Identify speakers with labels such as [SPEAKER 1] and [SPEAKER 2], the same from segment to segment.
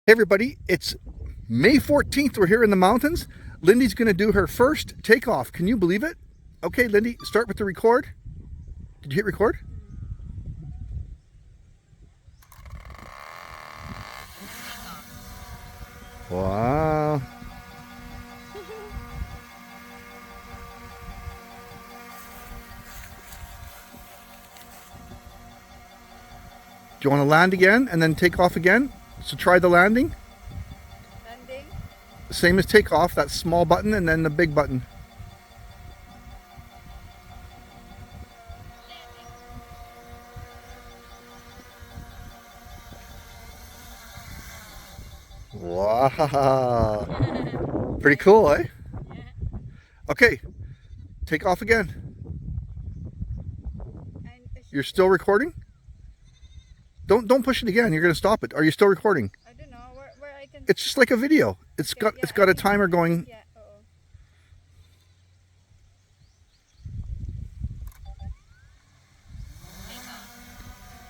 [SPEAKER 1] Hey everybody, it's May 14th. We're here in the mountains. Lindie's going to do her first takeoff. Can you believe it? Okay, Lindie, start with the record. Did you hit record? Wow. Do you want to land again and then take off again? So try the landing.
[SPEAKER 2] Landing.
[SPEAKER 1] Same as takeoff, that small button and then the big button. Wow. Pretty cool, eh?
[SPEAKER 2] Yeah.
[SPEAKER 1] Okay, take off again. You're still recording? Don't push it again. You're going to stop it. Are you still recording?
[SPEAKER 2] I don't know where I can.
[SPEAKER 1] It's just like a video. It's got a timer going.
[SPEAKER 2] Yeah.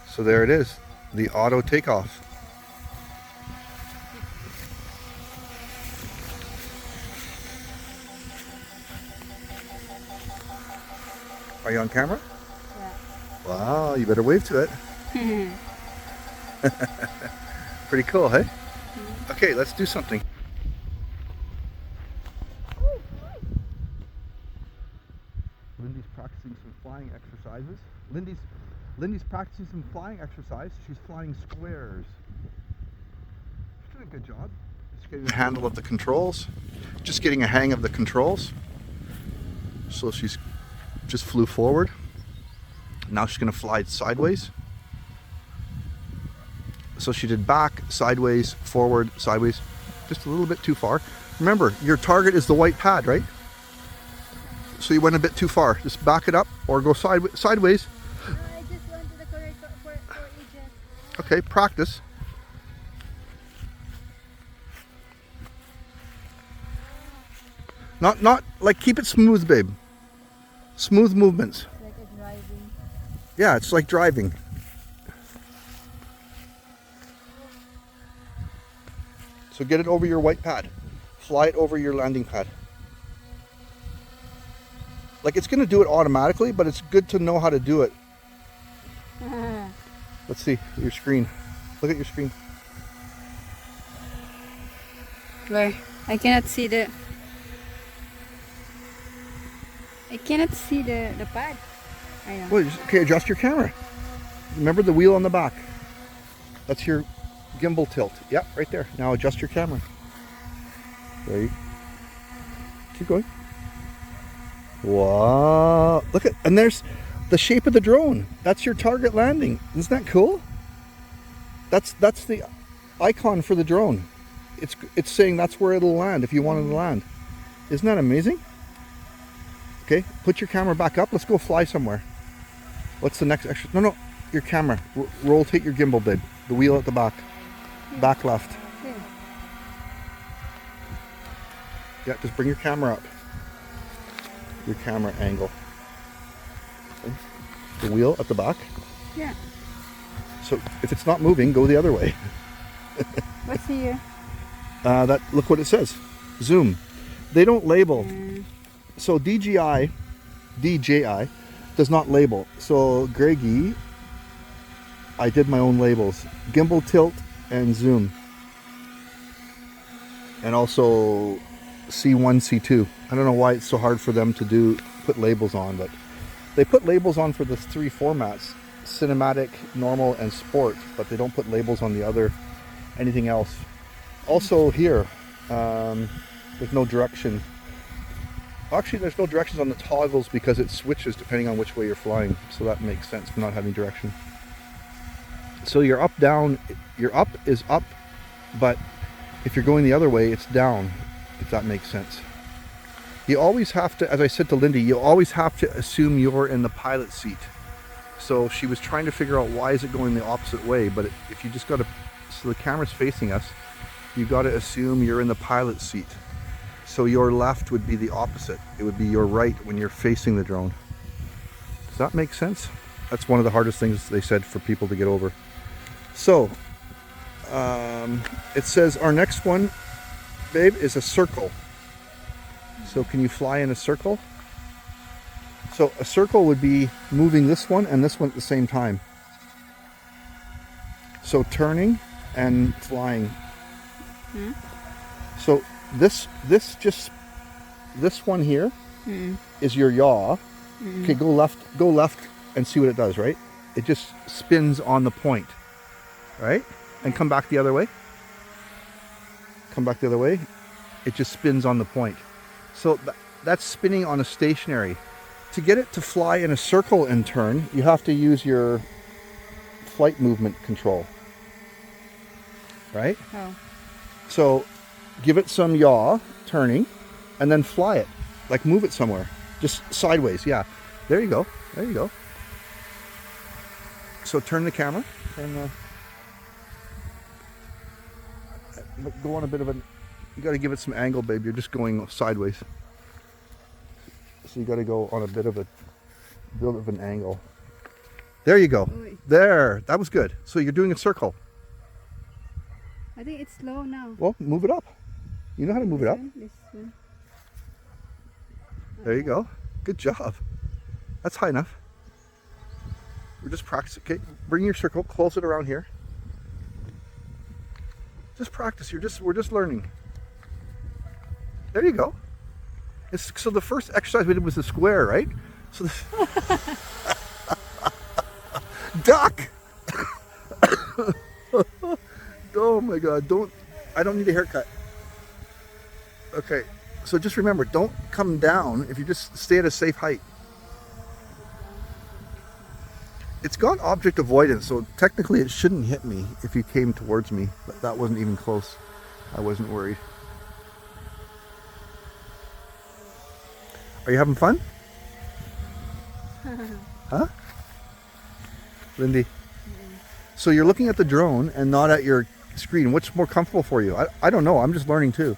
[SPEAKER 1] So there it is, the auto takeoff. Are you on camera?
[SPEAKER 2] Yeah.
[SPEAKER 1] Wow, you better wave to it. Pretty cool, hey? Okay, let's do something. Lindie's practicing some flying exercises. Lindie's practicing some flying exercise. She's flying squares. She's doing a good job. Just getting the handle of the controls. Just getting a hang of the controls. So she's just flew forward. Now she's going to fly sideways. So she did back, sideways, forward, sideways, just a little bit too far. Remember, your target is the white pad, right? So you went a bit too far. Just back it up or go sideways.
[SPEAKER 2] I just went to the correct for agent.
[SPEAKER 1] Okay, practice. Not like, keep it smooth, babe. Smooth movements.
[SPEAKER 2] It's like a driving.
[SPEAKER 1] Yeah, it's like driving. So get it over your white pad. Fly it over your landing pad. Like, it's going to do it automatically, but it's good to know how to do it. Let's see your screen. Look at your screen.
[SPEAKER 2] Where? I cannot see the. I cannot see the pad. I know.
[SPEAKER 1] Well, okay, adjust your camera. Remember the wheel on the back? That's your gimbal tilt. Yep, right there. Now adjust your camera. There you keep going. Wow. Look at, and there's the shape of the drone. That's your target landing. Isn't that cool? That's the icon for the drone. It's saying that's where it'll land if you wanted to land. Isn't that amazing? Okay, put your camera back up. Let's go fly somewhere. What's the next extra? No, your camera. Rotate your gimbal, babe. The wheel at the back. Back left.
[SPEAKER 2] Okay.
[SPEAKER 1] Yeah, just bring your camera up. Your camera angle. Okay. The wheel at the back.
[SPEAKER 2] Yeah.
[SPEAKER 1] So if it's not moving, go the other way.
[SPEAKER 2] What's here?
[SPEAKER 1] Look what it says. Zoom. They don't label. So DJI does not label. So Greggy, I did my own labels. Gimbal tilt and zoom. And also C1, C2. I don't know why it's so hard for them to put labels on, but they put labels on for the three formats: cinematic, normal, and sport, but they don't put labels on the other, anything else. Also here, there's no direction. Actually, there's no directions on the toggles because it switches depending on which way you're flying. So that makes sense for not having direction. So your up, down, your up is up, but if you're going the other way, it's down, if that makes sense. You always have to, as I said to Lindie, you always have to assume you're in the pilot seat. So she was trying to figure out why is it going the opposite way, but if you just got to, so the camera's facing us, you got to assume you're in the pilot seat. So your left would be the opposite. It would be your right when you're facing the drone. Does that make sense? That's one of the hardest things they said for people to get over. So It says our next one, babe, is a circle. So can you fly in a circle? So a circle would be moving this one and this one at the same time. So turning and flying. So this one here is your yaw. Okay, go left and see what it does, right? It just spins on the point, right? And come back the other way. Come back the other way. It just spins on the point. So that's spinning on a stationary. To get it to fly in a circle and turn, you have to use your flight movement control, right?
[SPEAKER 2] Oh.
[SPEAKER 1] So give it some yaw, turning, and then fly it. Like move it somewhere. Just sideways, yeah. There you go. There you go. So turn the camera and go on a bit of an... You got to give it some angle, babe. You're just going sideways. So you got to go on a bit of an angle. There you go.
[SPEAKER 2] Oy.
[SPEAKER 1] There. That was good. So you're doing a circle.
[SPEAKER 2] I think it's slow now.
[SPEAKER 1] Well, move it up. You know how to move it up.
[SPEAKER 2] This one.
[SPEAKER 1] There you go. Good job. That's high enough. We're just practicing. Okay, bring your circle, close it around here. Just practice. We're just learning. There you go. So the first exercise we did was the square, right? So duck. Oh my God! I don't need a haircut. Okay, so just remember, don't come down. If you just stay at a safe height. It's got object avoidance, so technically it shouldn't hit me if you came towards me, but that wasn't even close. I wasn't worried. Are you having fun? Huh? Lindie? So you're looking at the drone and not at your screen. What's more comfortable for you? I don't know. I'm just learning too.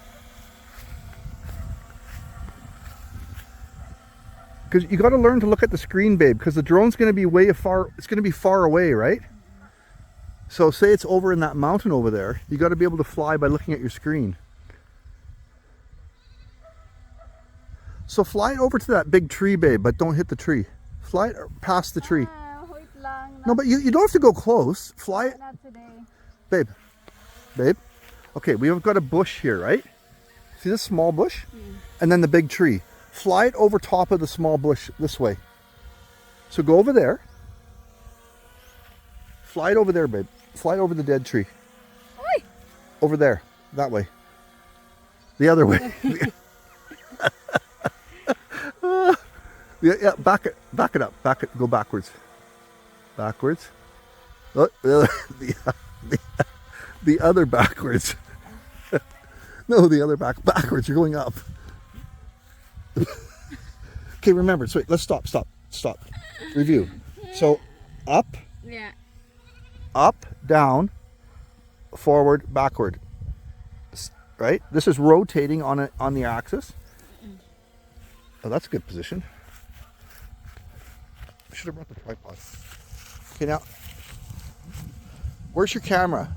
[SPEAKER 1] Because you got to learn to look at the screen, babe, because the drone's going to be it's going to be far away, right? So say it's over in that mountain over there, you got to be able to fly by looking at your screen. So fly it over to that big tree, babe, but don't hit the tree. Fly it past the tree.
[SPEAKER 2] Wait lang.
[SPEAKER 1] No, but you don't have to go close. Fly it.
[SPEAKER 2] Not today.
[SPEAKER 1] Babe. Okay, we've got a bush here, right? See this small bush? And then the big tree. Fly it over top of the small bush this way. So go over there. Fly it over there, babe. Fly it over the dead tree.
[SPEAKER 2] Oi!
[SPEAKER 1] Over there. That way. The other way. Yeah, back it up. Go backwards. Backwards. Oh, the other backwards. No, the other backwards. You're going up. Okay, remember. So wait, let's stop. Review. So up,
[SPEAKER 2] Yeah.
[SPEAKER 1] up, down, forward, backward. Right? This is rotating on the axis. Oh, that's a good position. I should have brought the tripod. Okay, now, where's your camera?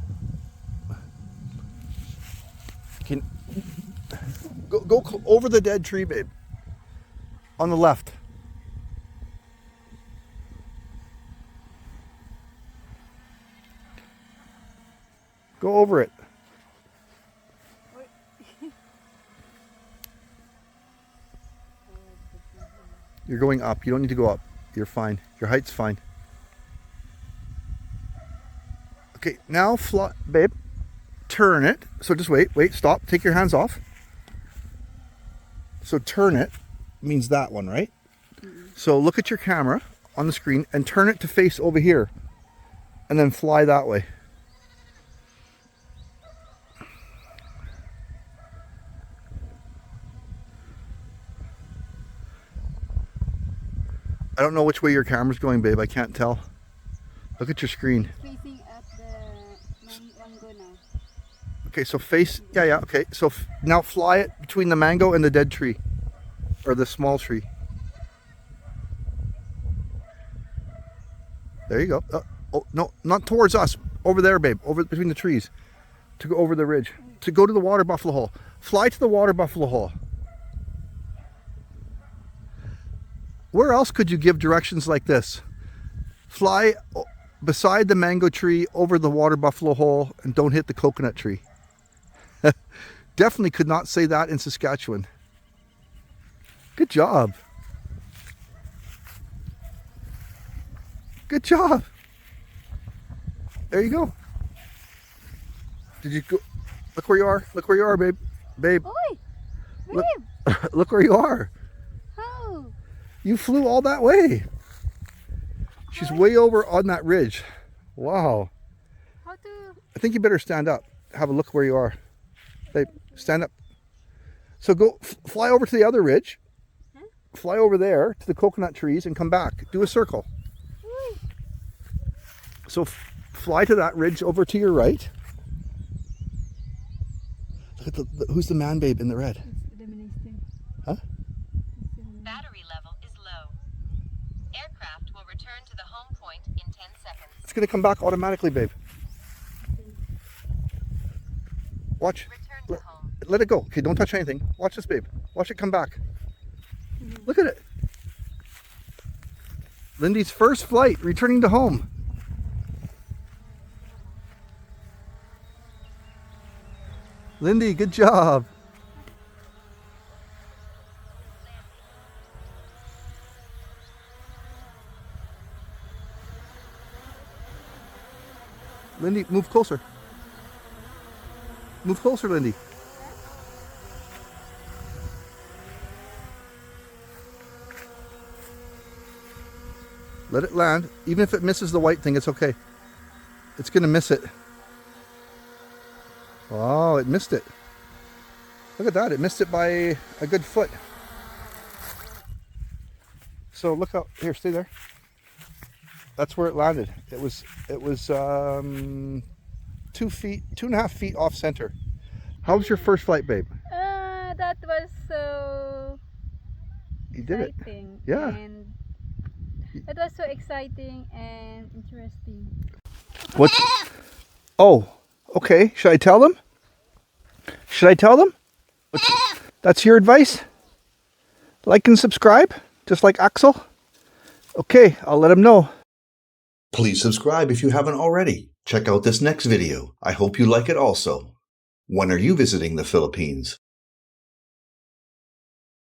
[SPEAKER 1] Go over the dead tree, babe. On the left. Go over it. You're going up. You don't need to go up. You're fine. Your height's fine. Okay, now fly, babe. Turn it. So just wait, stop. Take your hands off. So turn it means that one, right? So look at your camera on the screen and turn it to face over here. And then fly that way. I don't know which way your camera's going, babe. I can't tell. Look at your screen.
[SPEAKER 2] Facing at the mango now.
[SPEAKER 1] Okay, so face, yeah, okay. So now fly it between the mango and the dead tree. Or the small tree. There you go. Oh, no, not towards us. Over there, babe. Over between the trees. to go over the ridge, to go to the water buffalo hole. Fly to the water buffalo hole. Where else could you give directions like this? Fly beside the mango tree over the water buffalo hole and don't hit the coconut tree. Definitely could not say that in Saskatchewan. Good job. Good job. There you go. Did you go? Look where you are. Look where you are, babe. Babe.
[SPEAKER 2] Oi! Babe!
[SPEAKER 1] Look where you are.
[SPEAKER 2] How?
[SPEAKER 1] You flew all that way. She's way over on that ridge. Wow.
[SPEAKER 2] How to...
[SPEAKER 1] I think you better stand up. Have a look where you are. Babe, stand up. So go fly over to the other ridge. Huh? Fly over there to the coconut trees and come back. Do a circle.
[SPEAKER 2] Oi.
[SPEAKER 1] So fly to that ridge over to your right. Look at who's the man babe in the red? Huh?
[SPEAKER 3] Battery level is low. Aircraft will return to the home point in 10 seconds.
[SPEAKER 1] It's going to come back automatically, babe. Watch.
[SPEAKER 3] Return to home.
[SPEAKER 1] Let it go. Okay, don't touch anything. Watch this, babe. Watch it come back. Look at it. Lindie's first flight, returning to home. Lindie, good job. Lindie, move closer. Move closer, Lindie. Let it land. Even if it misses the white thing, it's okay. It's going to miss it. Oh, it missed it. Look at that. It missed it by a good foot. So look out. Here, stay there. That's where it landed. It was 2.5 feet off center. How was your first flight, babe?
[SPEAKER 2] That was so
[SPEAKER 1] You did it.
[SPEAKER 2] exciting.
[SPEAKER 1] Yeah.
[SPEAKER 2] And it was so exciting and interesting.
[SPEAKER 1] What's... Oh, okay. Should I tell them? Should I tell them? That's your advice? Like and subscribe? Just like Axel? Okay, I'll let him know.
[SPEAKER 4] Please subscribe if you haven't already. Check out this next video. I hope you like it also. When are you visiting the Philippines?